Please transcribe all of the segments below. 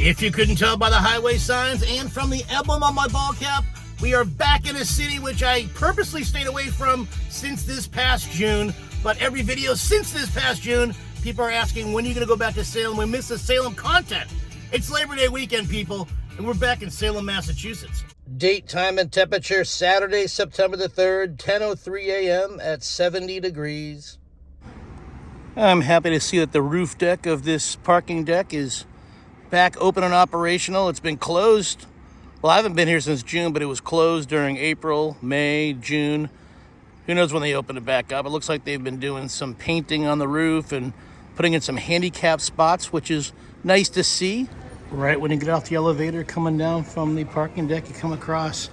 If you couldn't tell by the highway signs and from the emblem on my ball cap, we are back in a city which I purposely stayed away from since this past June. But every video since this past June, people are asking, when are you going to go back to Salem? We miss the Salem content. It's Labor Day weekend, people, and we're back in Salem, Massachusetts. Date, time, and temperature, Saturday, September the 3rd, 10:03 a.m. at 70 degrees. I'm happy to see that the roof deck of this parking deck is back open and operational. It's been closed. Well, I haven't been here since June, but it was closed during April, May, June. Who knows when they open it back up. It looks like they've been doing some painting on the roof and putting in some handicap spots, which is nice to see. Right when you get off the elevator coming down from the parking deck, you come across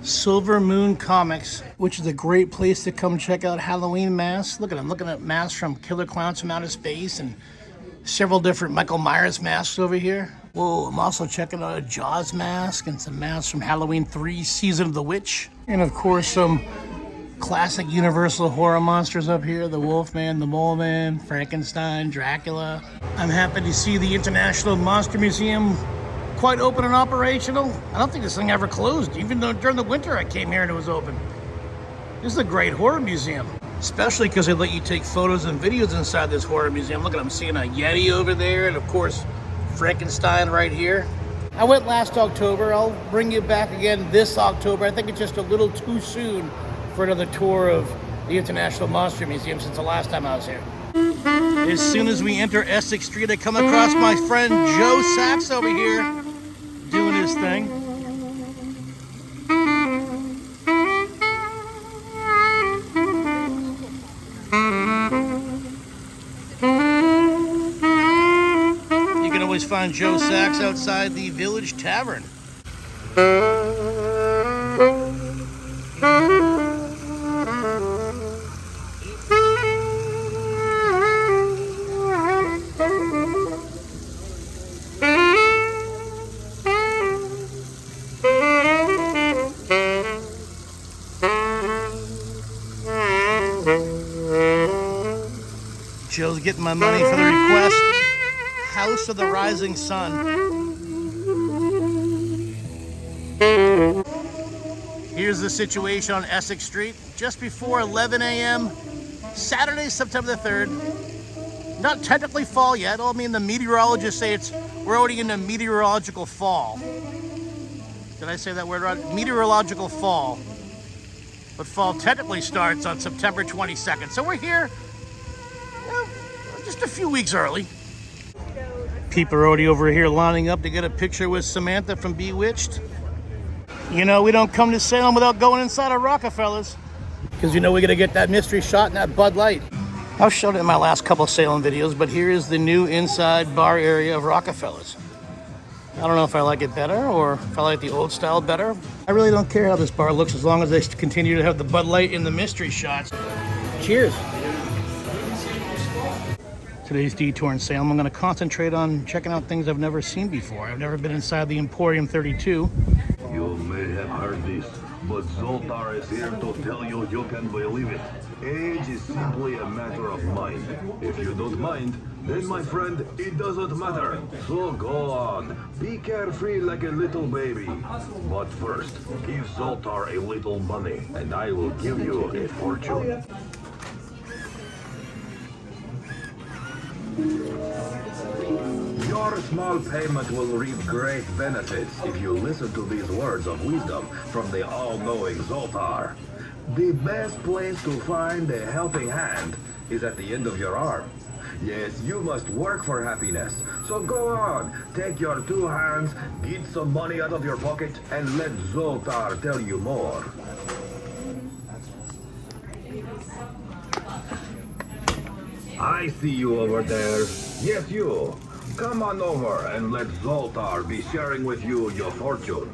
Silver Moon Comics, which is a great place to come check out Halloween masks. Look at them, looking at masks from Killer Clowns from Outer Space and several different Michael Myers masks over here. Whoa, I'm also checking out a Jaws mask and some masks from Halloween 3 Season of the Witch. And of course, some classic Universal horror monsters up here. The Wolfman, the Mole Man, Frankenstein, Dracula. I'm happy to see the International Monster Museum quite open and operational. I don't think this thing ever closed, even though during the winter I came here and it was open. This is a great horror museum. Especially because they let you take photos and videos inside this horror museum. Look at them, seeing a Yeti over there, and of course, Frankenstein right here. I went last October. I'll bring you back again this October. I think it's just a little too soon for another tour of the International Monster Museum since the last time I was here. As soon as we enter Essex Street, I come across my friend Joe Sachs over here doing his thing. Find Joe Sachs outside the Village Tavern. Joe's getting my money for the request. House of the Rising Sun. Here's the situation on Essex Street, just before 11 a.m. Saturday, September the 3rd. Not technically fall yet. I mean, the meteorologists say we're already in a meteorological fall. Did I say that word right? Meteorological fall. But fall technically starts on September 22nd. So we're here, just a few weeks early. People are already over here lining up to get a picture with Samantha from Bewitched. You know, we don't come to Salem without going inside of Rockefeller's. Because you know we're going to get that mystery shot in that Bud Light. I've shown it in my last couple of Salem videos, but here is the new inside bar area of Rockefeller's. I don't know if I like it better or if I like the old style better. I really don't care how this bar looks as long as they continue to have the Bud Light in the mystery shots. Cheers. Today's detour in Salem, I'm going to concentrate on checking out things I've never seen before. I've never been inside the Emporium 32. You may have heard this, but Zoltar is here to tell you you can believe it. Age is simply a matter of mind. If you don't mind, then my friend, it doesn't matter. So go on, be carefree like a little baby. But first, give Zoltar a little money, and I will give you a fortune. Your small payment will reap great benefits if you listen to these words of wisdom from the all-knowing Zoltar. The best place to find a helping hand is at the end of your arm. Yes, you must work for happiness. So go on, take your two hands, get some money out of your pocket, and let Zoltar tell you more. I see you over there. Yes, you. Come on over and let Zoltar be sharing with you your fortune.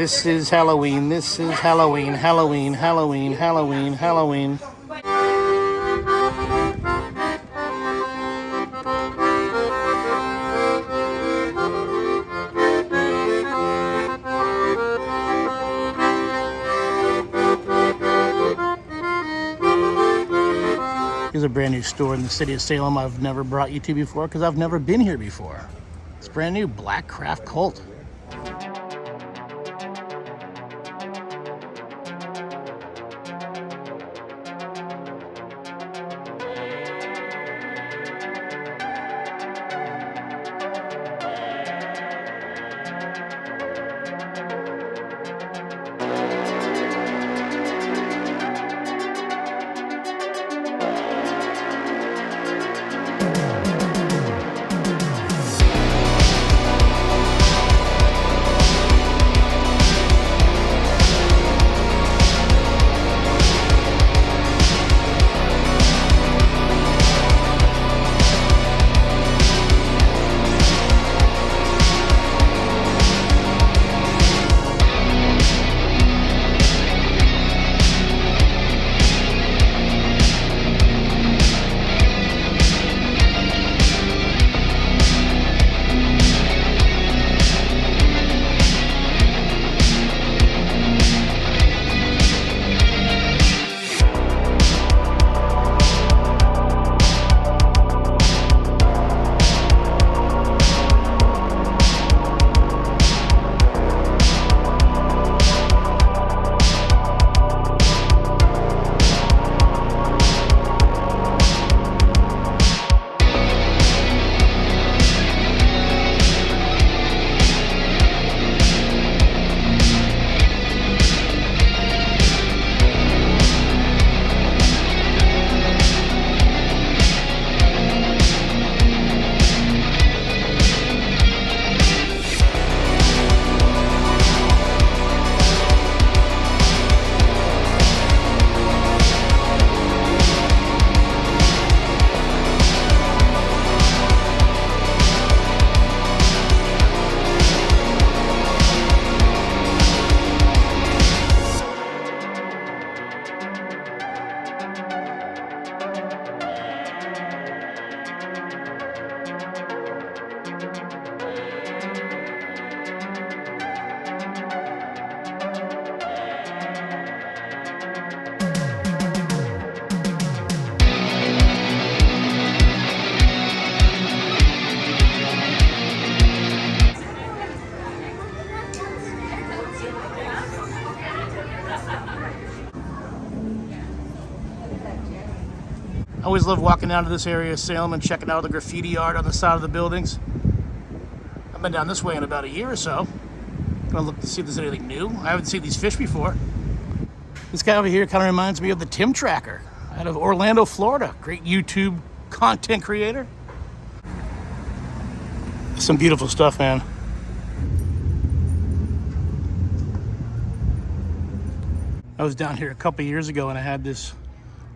This is Halloween, this is Halloween, Halloween, Halloween, Halloween, Halloween. Here's a brand new store in the city of Salem I've never brought you to before because I've never been here before. It's brand new, Blackcraft Cult. I always love walking down to this area of Salem and checking out the graffiti art on the side of the buildings. I've been down this way in about a year or so. Gonna look to see if there's anything new. I haven't seen these fish before. This guy over here kind of reminds me of the Tim Tracker out of Orlando, Florida. Great YouTube content creator. Some beautiful stuff, man. I was down here a couple years ago and I had this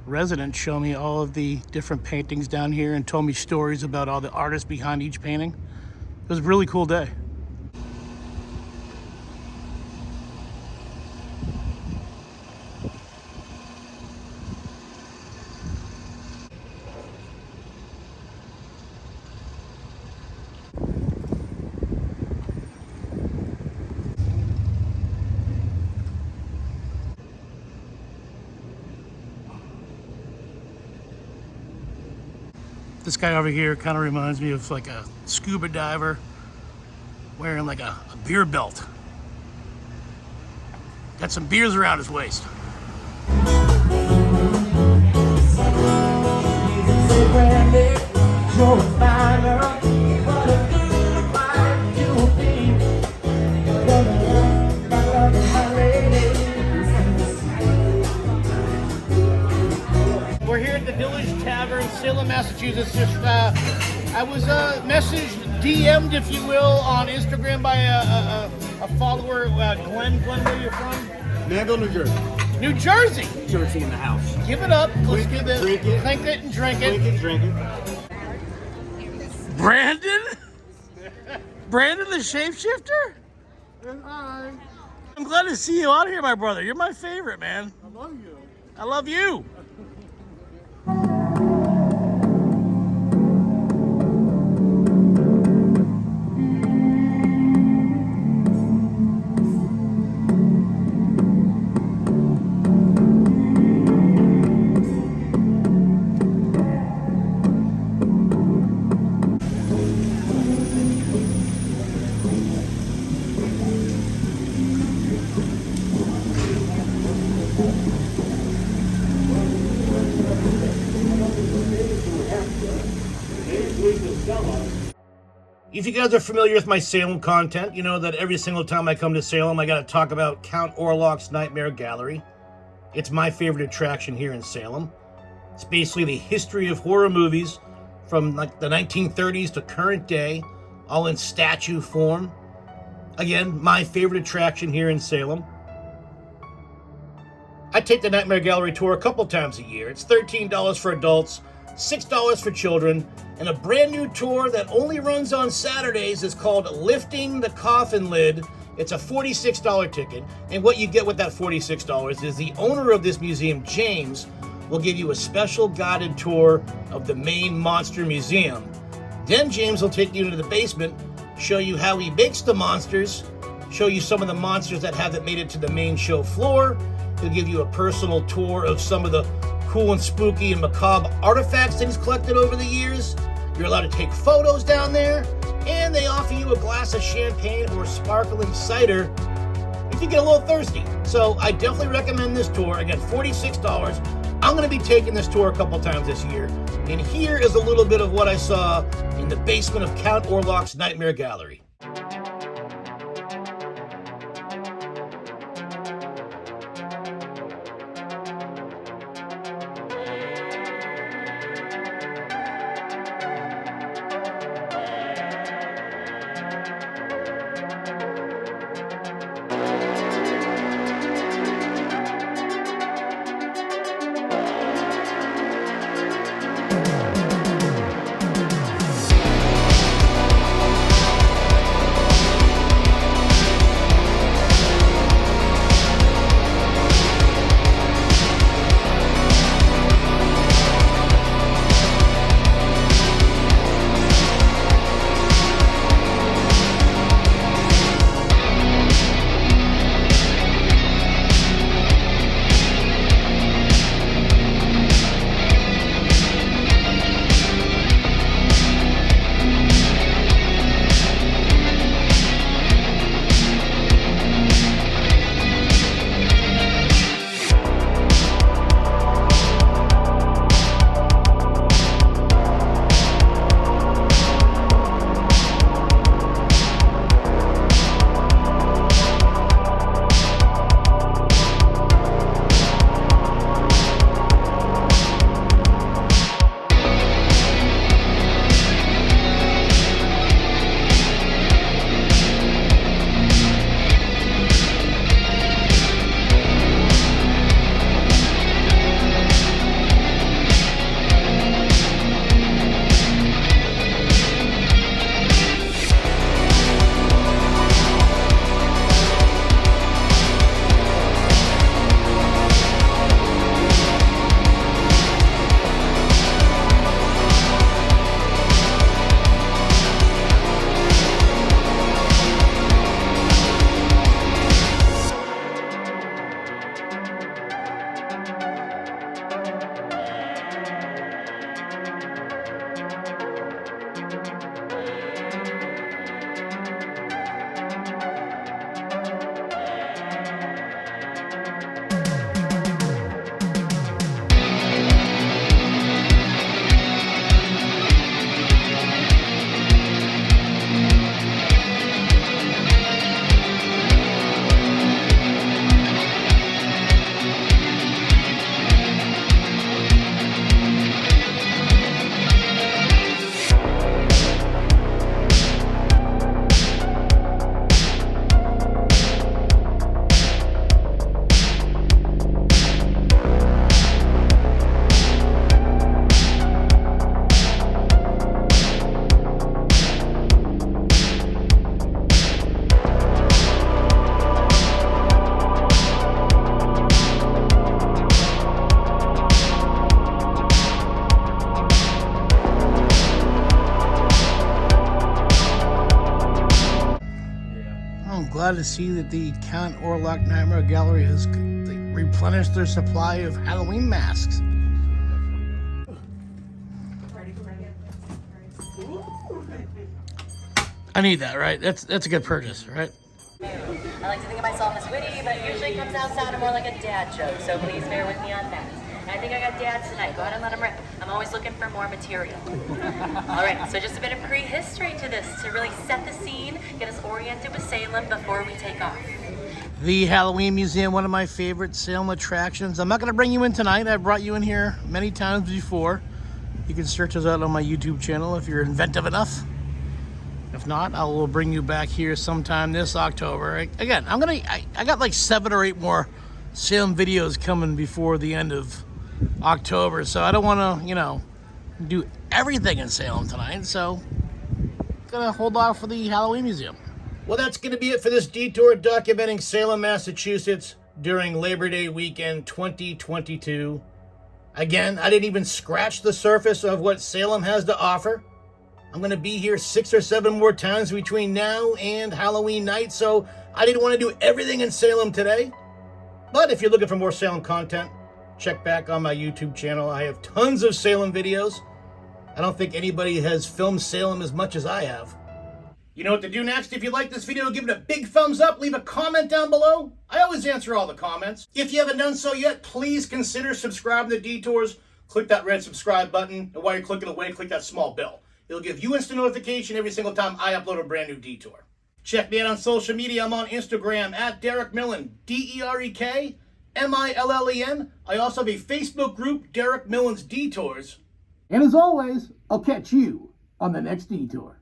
resident show me all of the different paintings down here and told me stories about all the artists behind each painting. It was a really cool day. This guy over here kind of reminds me of like a scuba diver wearing like a beer belt. Got some beers around his waist. We're here at the Village Tavern, Salem, Massachusetts. I was messaged DM'd, if you will, on Instagram by a follower, Glenn. Glenn, where are you from? Manville, New Jersey. New Jersey. Jersey in the house. Give it up. Let's Drink give it, this. drink it. Clink it and drink it. Drink it, drink it. Brandon? Brandon the shapeshifter? Hi. I'm glad to see you out here, my brother. You're my favorite, man. I love you. I love you. If you guys are familiar with my Salem content, you know that every single time I come to Salem, I got to talk about Count Orlock's Nightmare Gallery. It's my favorite attraction here in Salem. It's basically the history of horror movies from like the 1930s to current day, all in statue form. Again, my favorite attraction here in Salem. I take the Nightmare Gallery tour a couple times a year. It's $13 for adults, $6 for children, and a brand new tour that only runs on Saturdays is called Lifting the Coffin Lid. It's a $46 ticket, and what you get with that $46 is the owner of this museum, James, will give you a special guided tour of the main monster museum. Then James will take you into the basement, show you how he makes the monsters, show you some of the monsters that haven't made it to the main show floor. He'll give you a personal tour of some of the cool and spooky and macabre artifacts that he's collected over the years. You're allowed to take photos down there, and they offer you a glass of champagne or sparkling cider if you get a little thirsty. So I definitely recommend this tour. Again, $46. I'm going to be taking this tour a couple times this year, and here is a little bit of what I saw in the basement of Count Orlock's Nightmare Gallery. glad to see that the Count Orlock Nightmare Gallery has replenished their supply of Halloween masks. I need that, right? That's a good purchase, right? I like to think of myself as witty, but usually it comes out sounding more like a dad joke, so please bear with me on that. And I think I got dads tonight. Go ahead and let them rip. I'm always looking for more material. All right, so just a bit of prehistory to this to really set the scene, get us oriented with Salem before we take off. The Halloween Museum, one of my favorite Salem attractions. I'm not going to bring you in tonight. I've brought you in here many times before. You can search us out on my YouTube channel if you're inventive enough. If not, I will bring you back here sometime this October. Again, I got like 7 or 8 more Salem videos coming before the end of October, so I don't want to, do everything in Salem tonight, so gonna hold off for the Halloween Museum. Well, that's gonna be it for this detour documenting Salem, Massachusetts during Labor Day weekend 2022. Again, I didn't even scratch the surface of what Salem has to offer. I'm going to be here 6 or 7 more times between now and Halloween night, so I didn't want to do everything in Salem today. But if you're looking for more Salem content, check back on my YouTube channel. I have tons of Salem videos. I don't think anybody has filmed Salem as much as I have. You know what to do next? If you like this video, give it a big thumbs up. Leave a comment down below. I always answer all the comments. If you haven't done so yet, please consider subscribing to Detours. Click that red subscribe button, and while you're clicking away, click that small bell. It'll give you instant notification every single time I upload a brand new detour. Check me out on social media. I'm on Instagram at Derek Millen, DerekMillen. I also have a Facebook group, Derek Millen's Detours. And as always, I'll catch you on the next detour.